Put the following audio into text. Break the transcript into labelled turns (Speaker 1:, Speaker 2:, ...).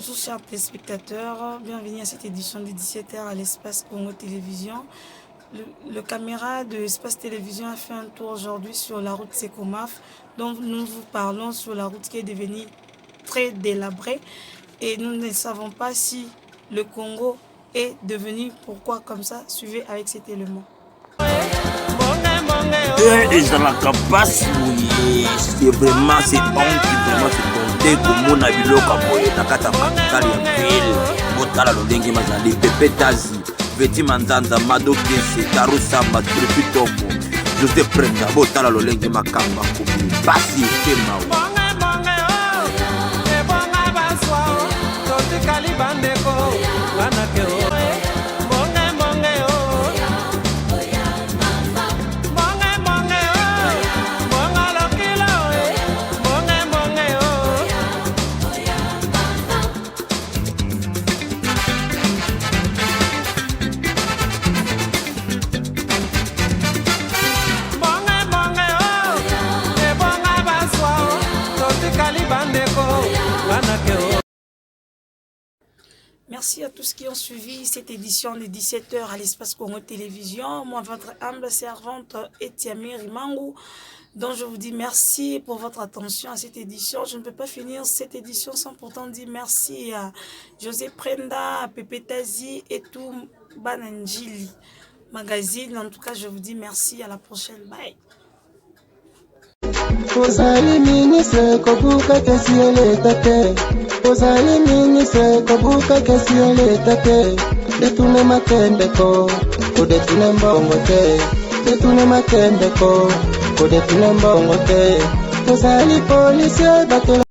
Speaker 1: Bonjour chers téléspectateurs, bienvenue à cette édition de 17h à l'Espace Congo Télévision. Le caméra de l'Espace Télévision a fait un tour aujourd'hui sur la route Sekomaf, dont nous vous parlons sur la route qui est devenue très délabrée et nous ne savons pas si le Congo est devenu pourquoi comme ça. Suivez avec cet élément.
Speaker 2: Ils ont la capacité, c'est vraiment c'est honte, vraiment c'est compté comme mon abilo kaboye nakata kapitali ya ville botala lolenge mazali pepe tazi veti mandanda madokese tarusamba tripitoko José Prenda botala lolenge makamba komi basi kema
Speaker 1: Merci à tous qui ont suivi cette édition de 17h à l'Espace Congo Télévision. Moi, votre humble servante Etiami Rimangu, dont je vous dis merci pour votre attention à cette édition. Je ne peux pas finir cette édition sans pourtant dire merci à José Prenda, à Pepe Tazi et tout Bananjili Magazine. En tout cas, je vous dis merci. À la prochaine. Bye.
Speaker 3: Ozali ministre kobuka kesiele tate. Ozali ministre kobuka kesiele tate. Detune makende ko, kodetune mbongo te. Detune makende ko, kodetune mbongo te. Ozali policier bato